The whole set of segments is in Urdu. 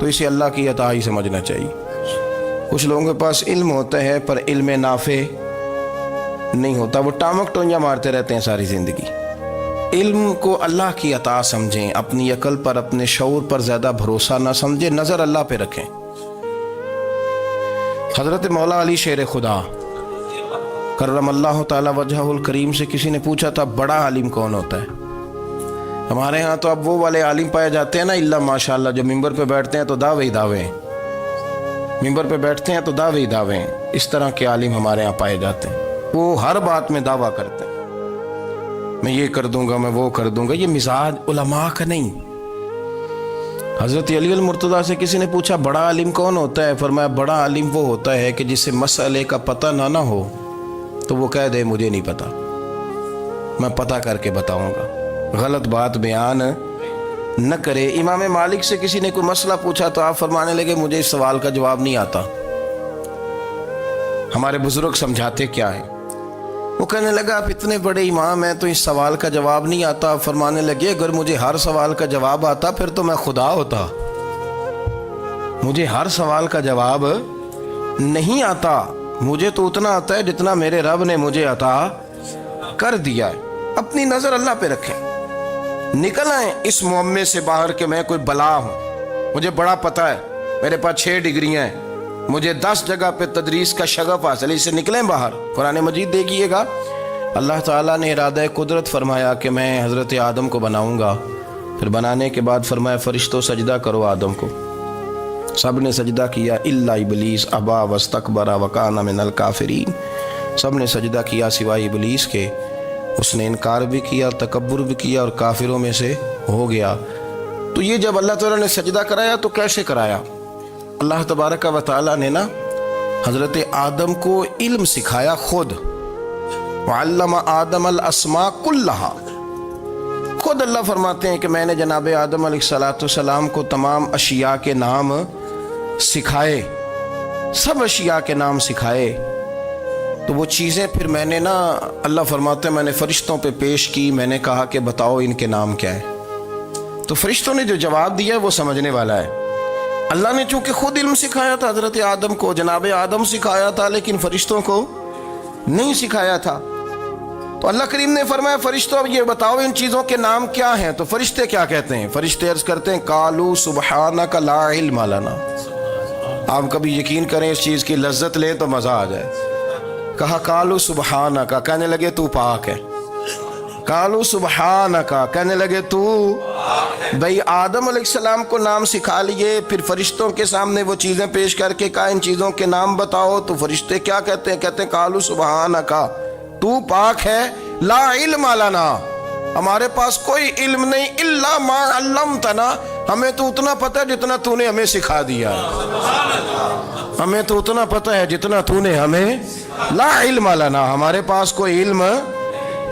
تو اسے اللہ کی عطا ہی سمجھنا چاہیے۔ کچھ لوگوں کے پاس علم ہوتا ہے پر علم نافع نہیں ہوتا، وہ ٹامک ٹونجا مارتے رہتے ہیں ساری زندگی۔ علم کو اللہ کی عطا سمجھیں، اپنی عقل پر اپنے شعور پر زیادہ بھروسہ نہ سمجھیں، نظر اللہ پہ رکھیں۔ حضرت مولا علی شیر خدا کرم اللہ تعالی وجہہ الکریم سے کسی نے پوچھا تھا بڑا عالم کون ہوتا ہے؟ ہمارے ہاں تو اب وہ والے عالم پائے جاتے ہیں نا، اللہ ماشاءاللہ، جو ممبر پہ بیٹھتے ہیں تو دعوے ہی دعوے ہیں، ممبر پہ بیٹھتے ہیں تو دعوے ہی دعوے ہیں۔ اس طرح کے عالم ہمارے ہاں پائے جاتے ہیں، وہ ہر بات میں دعویٰ کرتے ہیں، میں یہ کر دوں گا، میں وہ کر دوں گا۔ یہ مزاج علماء کا نہیں۔ حضرت علی المرتضیٰ سے کسی نے پوچھا بڑا عالم کون ہوتا ہے؟ فرمایا بڑا عالم وہ ہوتا ہے کہ جسے مسئلے کا پتہ نہ ہو تو وہ کہہ دے مجھے نہیں پتا، میں پتہ کر کے بتاؤں گا، غلط بات بیان نہ کرے۔ امام مالک سے کسی نے کوئی مسئلہ پوچھا تو آپ فرمانے لگے مجھے اس سوال کا جواب نہیں آتا، ہمارے بزرگ سمجھاتے کیا ہے؟ وہ کہنے لگا آپ اتنے بڑے امام ہیں تو اس سوال کا جواب نہیں آتا۔ آپ فرمانے لگے اگر مجھے ہر سوال کا جواب آتا پھر تو میں خدا ہوتا، مجھے ہر سوال کا جواب نہیں آتا، مجھے تو اتنا آتا ہے جتنا میرے رب نے مجھے عطا کر دیا ہے۔ اپنی نظر اللہ پہ رکھیں، نکل آئیں اس معمے سے باہر کہ میں کوئی بلا ہوں، مجھے بڑا پتہ ہے، میرے پاس 6 ڈگریاں ہیں، مجھے 10 جگہ پہ تدریس کا شغف حاصل ہے، اس سے نکلیں باہر۔ قرآن مجید دیکھیے گا، اللہ تعالیٰ نے ارادہ قدرت فرمایا کہ میں حضرت آدم کو بناؤں گا، پھر بنانے کے بعد فرمایا فرشتوں سجدہ کرو آدم کو، سب نے سجدہ کیا الا ابلیس ابا واستکبر وکان من الکافرین، سب نے سجدہ کیا سوائے ابلیس کے، اس نے انکار بھی کیا، تکبر بھی کیا اور کافروں میں سے ہو گیا۔ تو یہ جب اللہ تعالیٰ نے سجدہ کرایا تو کیسے کرایا؟ اللہ تبارک و تعالیٰ نے نا حضرت آدم کو علم سکھایا خود، وعلم آدم الاسماء کلہا، خود اللہ فرماتے ہیں کہ میں نے جناب آدم علیہ السلام کو تمام اشیاء کے نام سکھائے، سب اشیاء کے نام سکھائے۔ تو وہ چیزیں پھر میں نے نا، اللہ فرماتے ہیں میں نے فرشتوں پہ پیش کی، میں نے کہا کہ بتاؤ ان کے نام کیا ہے، تو فرشتوں نے جو جواب دیا وہ سمجھنے والا ہے۔ اللہ نے چونکہ خود علم سکھایا تھا حضرت آدم کو، جناب آدم سکھایا تھا، لیکن فرشتوں کو نہیں سکھایا تھا۔ تو اللہ کریم نے فرمایا فرشتوں اب یہ بتاؤ ان چیزوں کے نام کیا ہیں؟ تو فرشتے کیا کہتے ہیں؟ فرشتے عرض کرتے ہیں قالوا سبحانک لا علم لنا۔ آپ کبھی یقین کریں اس چیز کی لذت لیں تو مزہ آ جائے۔ کہا قالوا سبحانک، کہنے لگے تو پاک ہے، قالوا سبحانک، کہنے لگے تو بھئی آدم علیہ السلام کو نام سکھا لیے، پھر فرشتوں کے سامنے وہ چیزیں پیش کر کے کہا ان چیزوں کے نام بتاؤ، تو فرشتے کیا کہتے ہیں؟ کہتے ہیں قالوا سبحانک، تو پاک ہے، لا علم لنا، ہمارے پاس کوئی علم نہیں، الا ما علمتنا، ہمیں تو اتنا پتہ ہے جتنا تو نے ہمیں سکھا دیا، ہمیں تو اتنا پتہ ہے جتنا تو نے ہمیں، لا علم لنا، ہمارے پاس کوئی علم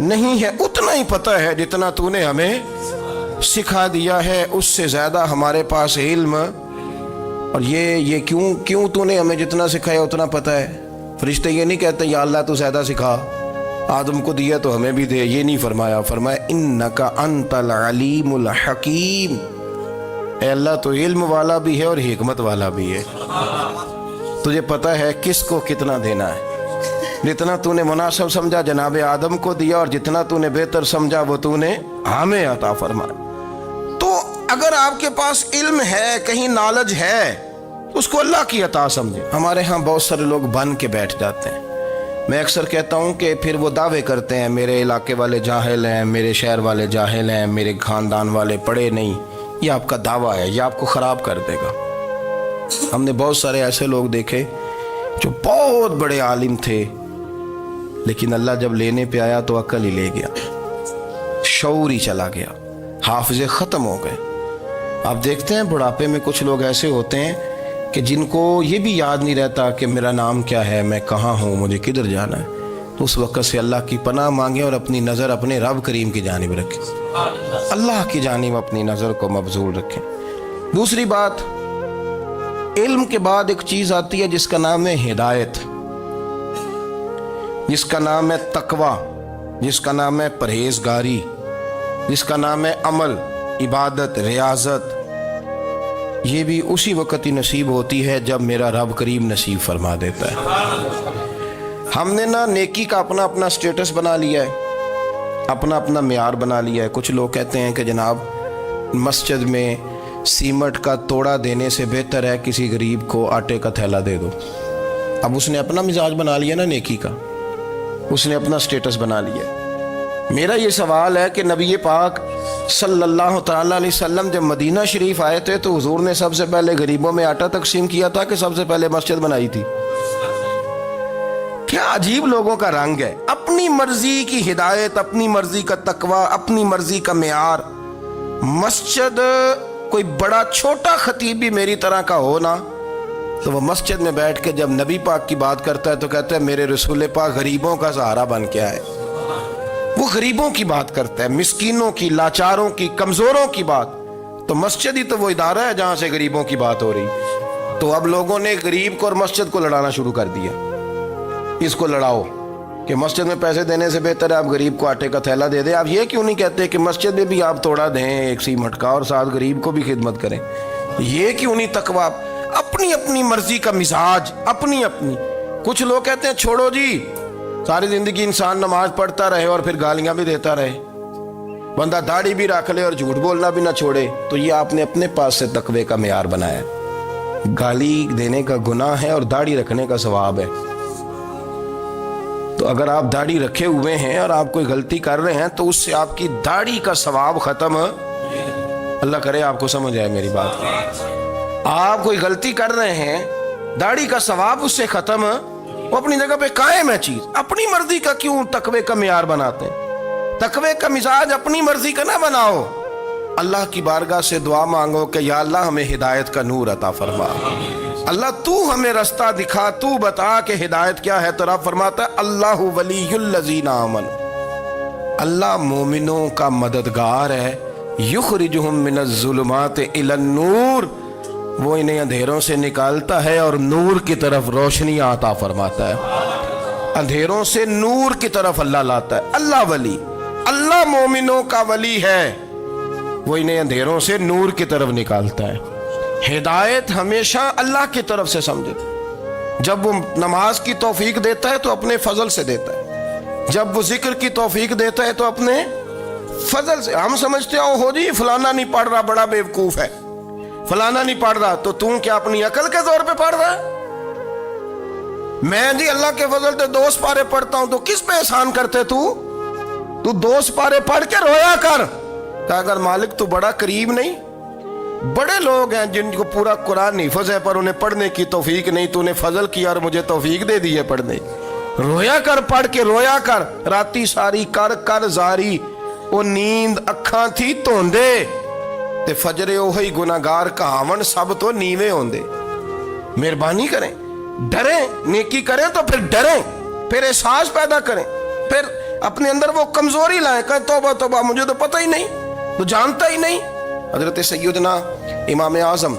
نہیں ہے، اتنا ہی پتہ ہے جتنا تو نے ہمیں سکھا دیا ہے، اس سے زیادہ ہمارے پاس علم۔ اور یہ کیوں تو نے ہمیں جتنا سکھایا اتنا پتہ ہے؟ فرشتے یہ نہیں کہتے یا اللہ تو زیادہ سکھا، آدم کو دیا تو ہمیں بھی دے، یہ نہیں فرمایا، فرمایا انک انت العلیم الحکیم، اے اللہ تو علم والا بھی ہے اور حکمت والا بھی ہے، تجھے پتہ ہے کس کو کتنا دینا ہے، جتنا تو نے مناسب سمجھا جناب آدم کو دیا، اور جتنا تو نے بہتر سمجھا وہ تو نے ہمیں عطا فرمایا۔ تو اگر آپ کے پاس علم ہے، کہیں نالج ہے، اس کو اللہ کی عطا سمجھیں۔ ہمارے ہاں بہت سارے لوگ بن کے بیٹھ جاتے ہیں، میں اکثر کہتا ہوں کہ پھر وہ دعوے کرتے ہیں میرے علاقے والے جاہل ہیں، میرے شہر والے جاہل ہیں، میرے خاندان والے پڑھے نہیں۔ یہ آپ کا دعویٰ ہے، یہ آپ کو خراب کر دے گا۔ ہم نے بہت سارے ایسے لوگ دیکھے جو بہت بڑے عالم تھے، لیکن اللہ جب لینے پہ آیا تو عقل ہی لے گیا، شعور ہی چلا گیا، حافظے ختم ہو گئے۔ آپ دیکھتے ہیں بڑھاپے میں کچھ لوگ ایسے ہوتے ہیں کہ جن کو یہ بھی یاد نہیں رہتا کہ میرا نام کیا ہے، میں کہاں ہوں، مجھے کدھر جانا ہے۔ تو اس وقت سے اللہ کی پناہ مانگیں اور اپنی نظر اپنے رب کریم کی جانب رکھیں، اللہ کی جانب اپنی نظر کو مبذول رکھیں۔ دوسری بات، علم کے بعد ایک چیز آتی ہے جس کا نام ہے ہدایت، جس کا نام ہے تقوی، جس کا نام ہے پرہیزگاری، جس کا نام ہے عمل، عبادت، ریاضت۔ یہ بھی اسی وقت ہی نصیب ہوتی ہے جب میرا رب کریم نصیب فرما دیتا ہے۔ ہم نے نا نیکی کا اپنا اپنا سٹیٹس بنا لیا ہے، اپنا اپنا معیار بنا لیا ہے۔ کچھ لوگ کہتے ہیں کہ جناب مسجد میں سیمنٹ کا توڑا دینے سے بہتر ہے کسی غریب کو آٹے کا تھیلا دے دو۔ اب اس نے اپنا مزاج بنا لیا نا نیکی کا، اس نے اپنا سٹیٹس بنا لیا۔ میرا یہ سوال ہے کہ نبی پاک صلی اللہ تعالیٰ علیہ وسلم جب مدینہ شریف آئے تھے تو حضور نے سب سے پہلے غریبوں میں آٹا تقسیم کیا تھا کہ سب سے پہلے مسجد بنائی تھی؟ کیا عجیب لوگوں کا رنگ ہے، اپنی مرضی کی ہدایت، اپنی مرضی کا تقوی، اپنی مرضی کا معیار۔ مسجد کوئی بڑا چھوٹا خطیب بھی میری طرح کا ہو نا تو وہ مسجد میں بیٹھ کے جب نبی پاک کی بات کرتا ہے تو کہتا ہے میرے رسول پاک غریبوں کا سہارا بن کے آئے۔ وہ غریبوں کی بات کرتا ہے، مسکینوں کی، لاچاروں کی، کمزوروں کی بات۔ تو مسجد ہی تو وہ ادارہ ہے جہاں سے غریبوں کی بات ہو رہی۔ تو اب لوگوں نے غریب کو اور مسجد کو لڑانا شروع کر دیا، اس کو لڑاؤ کہ مسجد میں پیسے دینے سے بہتر ہے آپ غریب کو آٹے کا تھیلا دے دیں۔ آپ یہ کیوں نہیں کہتے کہ مسجد میں بھی آپ توڑا دیں ایک سیمنٹ کا اور ساتھ غریب کو بھی خدمت کریں؟ یہ کیوں نہیں تقویٰ؟ اپنی اپنی مرضی کا مزاج، اپنی اپنی۔ کچھ لوگ کہتے ہیں چھوڑو جی، ساری زندگی انسان نماز پڑھتا رہے اور پھر گالیاں بھی دیتا رہے، بندہ داڑھی بھی رکھ لے اور جھوٹ بولنا بھی نہ چھوڑے۔ تو یہ آپ نے اپنے پاس سے تقوی کا معیار بنایا۔ گالی دینے کا گناہ ہے اور داڑھی رکھنے کا ثواب ہے۔ تو اگر آپ داڑھی رکھے ہوئے ہیں اور آپ کوئی غلطی کر رہے ہیں تو اس سے آپ کی داڑھی کا ثواب ختم، اللہ کرے آپ کو سمجھ آئے میری بات۔ آپ کوئی غلطی کر رہے ہیں، داڑھی کا ثواب اس سے ختم، وہ اپنی جگہ پہ قائم ہے چیز۔ اپنی مرضی کا کیوں تقوی کا معیار بناتے ہیں؟ تقوی کا مزاج اپنی مرضی کا نہ بناؤ۔ اللہ کی بارگاہ سے دعا مانگو کہ یا اللہ ہمیں ہدایت کا نور عطا فرما، اللہ تو ہمیں رستہ دکھا، تو بتا کہ ہدایت کیا ہے۔ تو رب فرماتا ہے اللہ ولی الذین آمنوا، اللہ مومنوں کا مددگار ہے، یخرجہم من الظلمات الی النور، وہ انہیں اندھیروں سے نکالتا ہے اور نور کی طرف روشنی عطا فرماتا ہے۔ اندھیروں سے نور کی طرف اللہ لاتا ہے۔ اللہ ولی، اللہ مومنوں کا ولی ہے، وہ انہیں اندھیروں سے نور کی طرف نکالتا ہے۔ ہدایت ہمیشہ اللہ کی طرف سے سمجھے۔ جب وہ نماز کی توفیق دیتا ہے تو اپنے فضل سے دیتا ہے، جب وہ ذکر کی توفیق دیتا ہے تو اپنے فضل سے۔ ہم سمجھتے ہو جی فلانا نہیں پڑھ رہا بڑا بیوقوف ہے، فلانا نہیں پڑھ رہا، تو تم کیا اپنی عقل کے زور پہ پڑھ رہا ہے؟ میں جی اللہ کے فضل سے 2 سپارے پڑھتا ہوں، تو کس پہ احسان کرتے تو 2 سپارے پڑھ کے رویا کر کہ اگر مالک تو بڑا قریب نہیں۔ بڑے لوگ ہیں جن کو پورا قرآن حفظ ہے پر انہیں پڑھنے کی توفیق نہیں، تو انہیں فضل کیا اور مجھے توفیق دے دی ہے پڑھنے۔ رویا کر، پڑھ کے رویا کر، راتی ساری کر کر زاری، وہ نیند اکھاں تھی توندے تے فجرے اوہی گناہگار کہاون سب تو نیوے ہوندے۔ مہربانی کریں، ڈریں، نیکی کریں تو پھر ڈریں، پھر احساس پیدا کریں، پھر اپنے اندر وہ کمزوری لائیں کہ توبہ توبہ مجھے تو پتہ ہی نہیں، تو جانتا ہی نہیں۔ حضرت سیدنا امام اعظم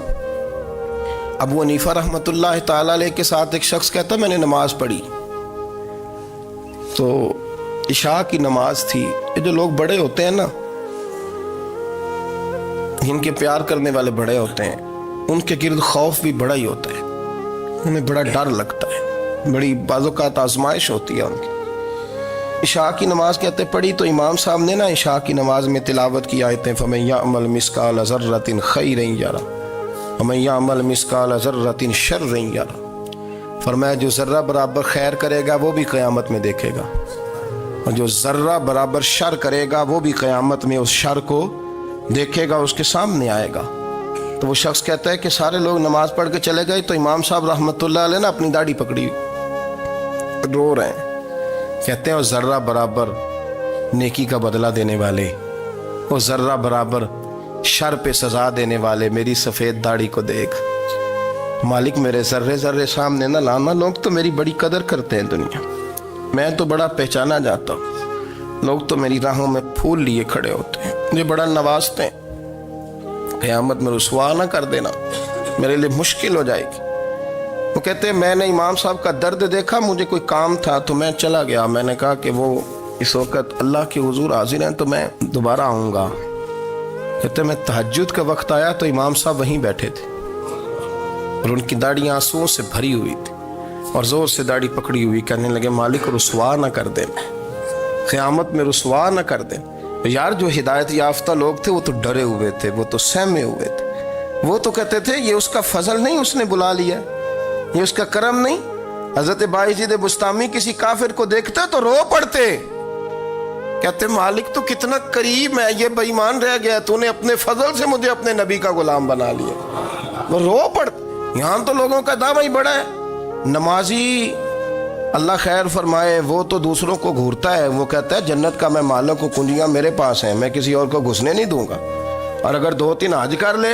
ابو حنیفہ رحمۃ اللہ تعالی علیہ کے ساتھ ایک شخص کہتا میں نے نماز پڑھی تو عشاء کی نماز تھی۔ یہ جو لوگ بڑے ہوتے ہیں نا، ان کے پیار کرنے والے بڑے ہوتے ہیں، ان کے گرد خوف بھی بڑا ہی ہوتا ہے، انہیں بڑا ڈر لگتا ہے، بڑی بعض اوقات آزمائش ہوتی ہے ان کی۔ عشاء کی نماز کہتے پڑھی تو امام صاحب نے نا عشاء کی نماز میں تلاوت کی آیتیں فَمَن يَعْمَلْ مِثْقَالَ ذَرَّةٍ خَيْرًا يَرَهُ وَمَن يَعْمَلْ مِثْقَالَ ذَرَّةٍ شَرًّا يَرَهُ، فرمایا جو ذرہ برابر خیر کرے گا وہ بھی قیامت میں دیکھے گا، اور جو ذرہ برابر شر کرے گا وہ بھی قیامت میں اس شر کو دیکھے گا، اس کے سامنے آئے گا۔ تو وہ شخص کہتا ہے کہ سارے لوگ نماز پڑھ کے چلے گئے تو امام صاحب رحمۃ اللہ علیہ نے اپنی داڑھی پکڑی، رو رہے ہیں، کہتے ہیں وہ ذرہ برابر نیکی کا بدلہ دینے والے، وہ ذرہ برابر شر پہ سزا دینے والے میری سفید داڑھی کو دیکھ، مالک میرے ذرے ذرے سامنے نہ لانا، لوگ تو میری بڑی قدر کرتے ہیں دنیا، میں تو بڑا پہچانا جاتا ہوں، لوگ تو میری راہوں میں پھول لیے کھڑے ہوتے ہیں، مجھے بڑا نوازتے ہیں، قیامت میں رسوا نہ کر دینا، میرے لیے مشکل ہو جائے گی۔ وہ کہتے ہیں میں نے امام صاحب کا درد دیکھا، مجھے کوئی کام تھا تو میں چلا گیا، میں نے کہا کہ وہ اس وقت اللہ کے حضور حاضر ہیں تو میں دوبارہ آؤں گا، کہتے میں تہجد کا وقت آیا تو امام صاحب وہیں بیٹھے تھے اور ان کی داڑھی آنسوؤں سے بھری ہوئی تھی اور زور سے داڑھی پکڑی ہوئی، کہنے لگے مالک رسوا نہ کر دیں، قیامت میں رسوا نہ کر دیں۔ یار جو ہدایت یافتہ لوگ تھے وہ تو ڈرے ہوئے تھے، وہ تو سہمے ہوئے تھے، وہ تو کہتے تھے یہ اس کا فضل نہیں، اس نے بلا لیا، یہ اس کا کرم نہیں۔ حضرت بایزید بسطامی کسی کافر کو دیکھتے تو رو پڑتے، کہتے مالک تو کتنا قریب ہے، یہ بے ایمان رہ گیا، تو نے اپنے فضل سے مجھے اپنے نبی کا غلام بنا لیا، وہ رو پڑتے۔ یہاں تو لوگوں کا دعویٰ ہی بڑا ہے۔ نمازی اللہ خیر فرمائے وہ تو دوسروں کو گھورتا ہے، وہ کہتا ہے جنت کا میں مالک ہوں، کنجیاں میرے پاس ہیں، میں کسی اور کو گھسنے نہیں دوں گا، اور اگر 2-3 حج کر لے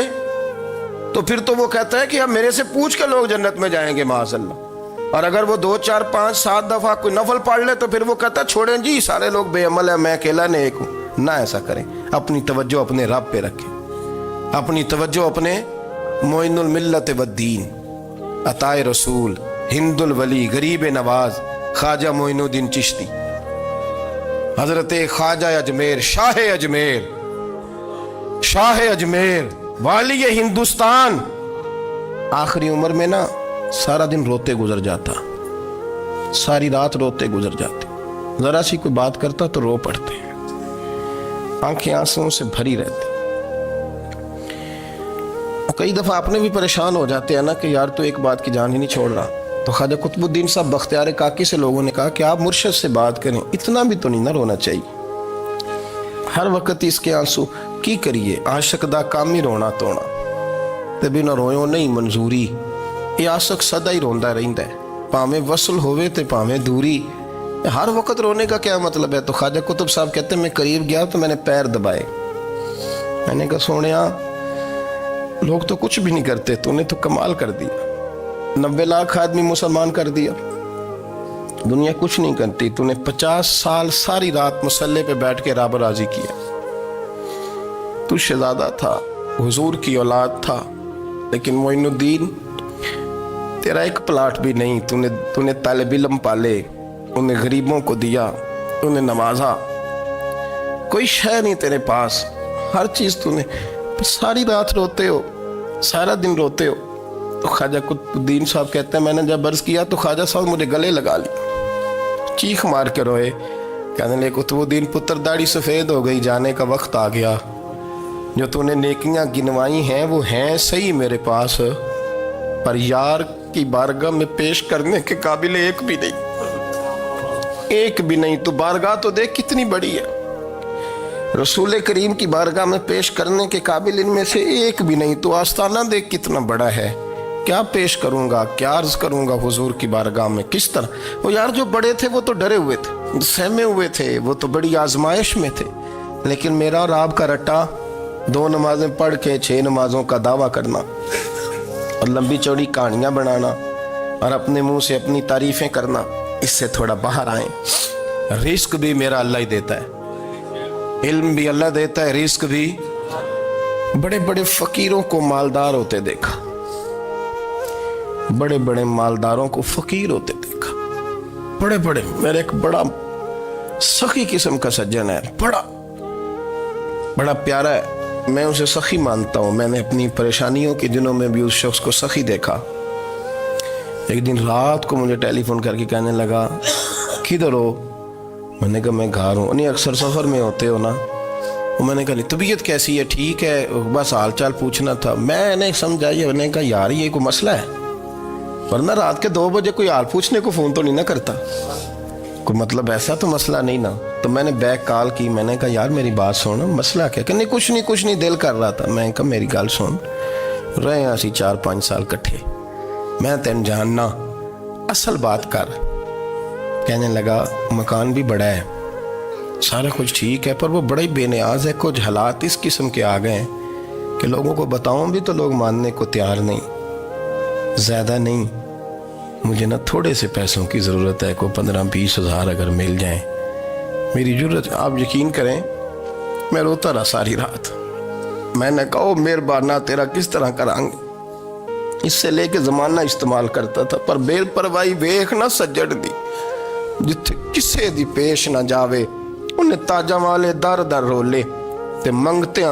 تو پھر تو وہ کہتا ہے کہ اب میرے سے پوچھ کے لوگ جنت میں جائیں گے معاذ اللہ، اور اگر وہ 2 4 5 7 دفعہ کوئی نفل پڑھ لے تو پھر وہ کہتا ہے چھوڑیں جی سارے لوگ بے عمل ہیں، میں اکیلا نیک ہوں۔ نہ ایسا کریں، اپنی توجہ اپنے رب پہ رکھیں، اپنی توجہ اپنے معین الملت والدین، عطائے رسول، ہند الولی، غریب نواز، خواجہ معین الدین چشتی، حضرت خواجہ اجمیر، شاہ اجمیر، شاہ اجمیر، والی ہندوستان، آخری عمر میں نا سارا دن روتے گزر جاتا، ساری رات روتے گزر جاتے، ذرا سی کوئی بات کرتا تو رو پڑتے، آنکھیں آنسوؤں سے بھری رہتی۔ کئی دفعہ اپنے بھی پریشان ہو جاتے ہیں نا کہ یار تو ایک بات کی جان ہی نہیں چھوڑ رہا، تو خواجہ قطب الدین صاحب بختیار کاکی سے لوگوں نے کہا کہ آپ مرشد سے بات کریں، اتنا بھی تو نہیں نہ رونا چاہیے، ہر وقت اس کے آنسو کی کریے، عاشق دا کام ہی رونا تونا، تے بنا رویوں نہیں منظوری، یہ عاشق سدا ہی روندا رہندا ہے، پاویں وصل ہوئے تے پاویں دوری، ہر وقت رونے کا کیا مطلب ہے؟ تو خواجہ قطب صاحب کہتے ہیں میں قریب گیا تو میں نے پیر دبائے، میں نے کہا سونیا لوگ تو کچھ بھی نہیں کرتے، تو نے تو کمال کر دیا، 90 لاکھ آدمی مسلمان کر دیا، دنیا کچھ نہیں کرتی، تو نے 50 سال ساری رات مصلے پہ بیٹھ کے رب راضی کیا، تو شہزادہ تھا، حضور کی اولاد تھا، لیکن معین الدین تیرا ایک پلاٹ بھی نہیں، تو نے طالب علم پالے، انہیں غریبوں کو دیا، انہیں نوازا، کوئی شے نہیں تیرے پاس، ہر چیز تو نے، ساری رات روتے ہو، سارا دن روتے ہو۔ تو خواجہ قطب الدین صاحب کہتے ہیں میں نے جب عرض کیا تو خواجہ صاحب مجھے گلے لگا لیا، چیخ مار کے روئے، کہنے لگے قطب الدین پتر داڑھی سفید ہو گئی، جانے کا وقت آ گیا، جو تو نے نیکیاں گنوائی ہیں وہ ہیں صحیح میرے پاس، پر یار کی بارگاہ میں پیش کرنے کے قابل ایک بھی نہیں، ایک بھی نہیں، تو بارگاہ تو دیکھ کتنی بڑی ہے، رسول کریم کی بارگاہ میں پیش کرنے کے قابل ان میں سے ایک بھی نہیں، تو آستانہ دیکھ کتنا بڑا ہے، کیا پیش کروں گا، کیا عرض کروں گا حضور کی بارگاہ میں، کس طرح؟ وہ یار جو بڑے تھے وہ تو ڈرے ہوئے تھے، سہمے ہوئے تھے، وہ تو بڑی آزمائش میں تھے، لیکن میرا اور آپ کا رٹا 2 نمازیں پڑھ کے 6 نمازوں کا دعویٰ کرنا اور لمبی چوڑی کہانیاں بنانا اور اپنے منہ سے اپنی تعریفیں کرنا، اس سے تھوڑا باہر آئیں۔ رزق بھی میرا اللہ ہی دیتا ہے، علم بھی اللہ دیتا ہے، رزق بھی۔ بڑے بڑے فقیروں کو مالدار ہوتے دیکھا، بڑے بڑے مالداروں کو فقیر ہوتے دیکھا، بڑے بڑے، میرے ایک بڑا سخی قسم کا سجن ہے، بڑا پیارا ہے، میں اسے سخی مانتا ہوں، میں نے اپنی پریشانیوں کے دنوں میں بھی اس شخص کو سخی دیکھا۔ ایک دن رات کو مجھے ٹیلی فون کر کے کہنے لگا کدھر ہو؟ میں نے کہا میں گھر ہوں۔ نہیں اکثر سفر میں ہوتے ہو نا؟ میں نے کہا طبیعت کیسی ہے؟ ٹھیک ہے، بس حال چال پوچھنا تھا۔ میں نے سمجھائی، میں نے کہا یار یہ کوئی مسئلہ ہے، ورنہ رات کے 2 بجے کوئی حال پوچھنے کو فون تو نہیں نہ کرتا، کوئی مطلب ایسا تو مسئلہ نہیں نا۔ تو میں نے بیک کال کی، میں نے کہا یار میری بات سن، مسئلہ کیا؟ کہ نہیں کچھ نہیں دل کر رہا تھا۔ میں نے کہا میری گل سن، رہے ہیں اسی 4-5 سال کٹھے، میں تین جاننا، اصل بات کر۔ کہنے لگا مکان بھی بڑا ہے، سارا کچھ ٹھیک ہے، پر وہ بڑا ہی بے نیاز ہے، کچھ حالات اس قسم کے آ گئے ہیں کہ لوگوں کو بتاؤں بھی تو لوگ ماننے کو تیار نہیں، زیادہ نہیں، مجھے نا تھوڑے سے پیسوں کی ضرورت ہے، کوئی 15-20 ہزار اگر مل جائیں، میری ضرورت۔ آپ یقین کریں میں روتا رہا ساری رات۔ میں نے کہا مہربانہ تیرا کس طرح کرانگے، اس سے لے کے زمانہ استعمال کرتا تھا، پر بے پرواہی ویکھ نہ سجڑ دی، جتھے کسے دی پیش نہ جاوے، انہیں تاجاں والے در در رولے تے منگتے ہیں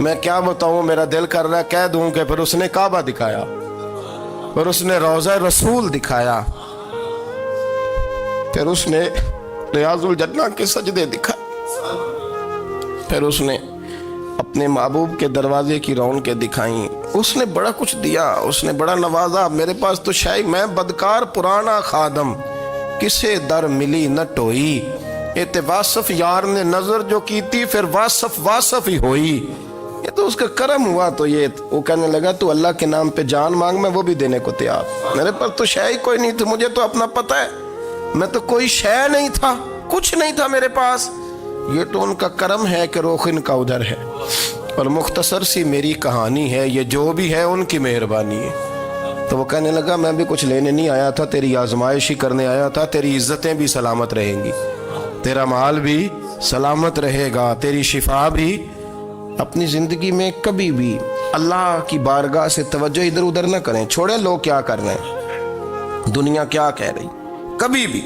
میں کیا بتاؤں، میرا دل کر رہا ہے کہہ دوں کہ پھر اس نے کعبہ دکھایا، پھر اس نے روضہ رسول دکھایا، پھر اس نے ریاض الجنہ کے سجدے دکھائے، پھر اس نے اپنے محبوب کے دروازے کی رونقیں دکھائیں، اس نے بڑا کچھ دیا، اس نے بڑا نوازا۔ میرے پاس تو شاید میں بدکار پرانا خادم، کسے در ملی نہ ٹوئی، ایت واصف یار نے نظر جو کی تھی، پھر واصف ہی ہوئی۔ یہ تو اس کا کرم ہوا۔ تو یہ وہ کہنے لگا تو اللہ کے نام پہ جان مانگ، میں وہ بھی دینے کو تیار۔ میرے پاس تو شے کوئی نہیں تھی، مجھے تو اپنا پتہ ہے، میں تو کوئی شے نہیں تھا، کچھ نہیں تھا میرے پاس۔ یہ تو ان کا کرم ہے کہ رخ ان کا ادھر ہے، اور مختصر سی میری کہانی ہے، یہ جو بھی ہے ان کی مہربانی ہے۔ تو وہ کہنے لگا میں بھی کچھ لینے نہیں آیا تھا، تیری آزمائش ہی کرنے آیا تھا، تیری عزتیں بھی سلامت رہیں گی، تیرا مال بھی سلامت رہے گا، تیری شفا بھی۔ اپنی زندگی میں کبھی بھی اللہ کی بارگاہ سے توجہ ادھر ادھر نہ کریں، چھوڑیں لوگ کیا کر رہے ہیں، دنیا کیا کہہ رہی، کبھی بھی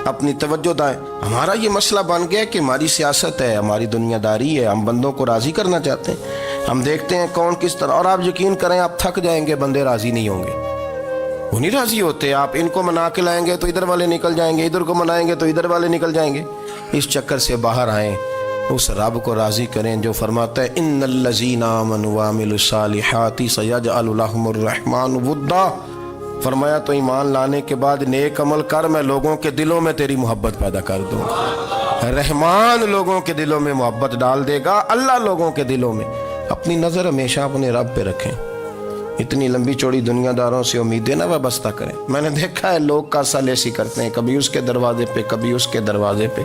اپنی توجہ دائیں۔ ہمارا یہ مسئلہ بن گیا کہ ہماری سیاست ہے، ہماری دنیا داری ہے، ہم بندوں کو راضی کرنا چاہتے ہیں، ہم دیکھتے ہیں کون کس طرح، اور آپ یقین کریں آپ تھک جائیں گے، بندے راضی نہیں ہوں گے، وہ نہیں راضی ہوتے۔ آپ ان کو منا کے لائیں گے تو ادھر والے نکل جائیں گے، ادھر کو منائیں گے تو ادھر والے نکل جائیں گے۔ اس چکر سے باہر آئیں، اس رب کو راضی کریں جو فرماتا ہے ان الذین آمنوا وعملوا الصالحات سیجعل لهم الرحمن ودا۔ فرمایا تو ایمان لانے کے بعد نیک عمل کر، میں لوگوں کے دلوں میں تیری محبت پیدا کر دوں گا۔ رحمان لوگوں کے دلوں میں محبت ڈال دے گا، اللہ لوگوں کے دلوں میں۔ اپنی نظر ہمیشہ اپنے رب پہ رکھیں، اتنی لمبی چوڑی دنیا داروں سے امیدیں نہ وابستہ کریں۔ میں نے دیکھا ہے لوگ کاسا لیسی کرتے ہیں، کبھی اس کے دروازے پہ کبھی اس کے دروازے پہ۔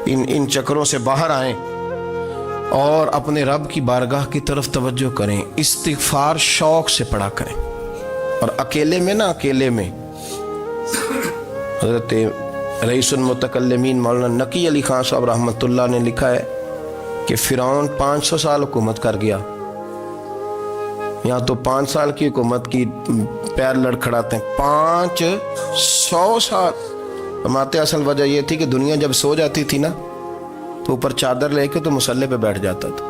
ان چکروں سے باہر آئیں اور اپنے رب کی بارگاہ کی طرف توجہ کریں، استغفار شوق سے پڑھا کریں، اور اکیلے میں نا، اکیلے میں۔ حضرت رئیس المتکلمین مولانا نقی علی خان صاحب رحمۃ اللہ نے لکھا ہے کہ فرعون 500 سال حکومت کر گیا، یہاں تو 5 سال کی حکومت کی پیر لڑکھڑاتے ہیں، 500 سال۔ فرماتے اصل وجہ یہ تھی کہ دنیا جب سو جاتی تھی نا تو اوپر چادر لے کے تو مسلح پہ بیٹھ جاتا تھا،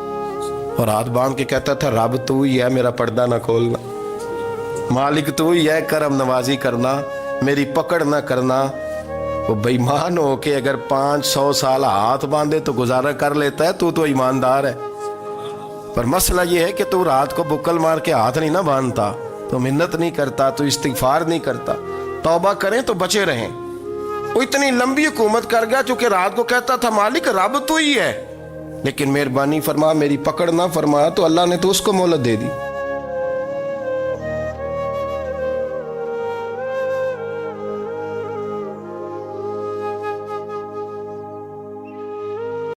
اور ہاتھ باندھ کے کہتا تھا رب تو ہی ہے، میرا پردہ نہ کھولنا، مالک تو ہی ہے، کرم نوازی کرنا، میری پکڑ نہ کرنا۔ وہ بے ایمان ہو کے اگر 500 سال ہاتھ باندھے تو گزارا کر لیتا ہے، تو ایماندار ہے۔ پر مسئلہ یہ ہے کہ تو رات کو بکل مار کے ہاتھ نہیں نہ باندھتا، تو منت نہیں کرتا، تو استغفار نہیں کرتا۔ توبہ کریں تو بچے رہیں۔ وہ اتنی لمبی حکومت کر گیا چونکہ رات کو کہتا تھا مالک رب تو ہی ہے، لیکن مہربانی فرما، میری پکڑ نہ فرمایا، تو اللہ نے تو اس کو مہلت دے دی۔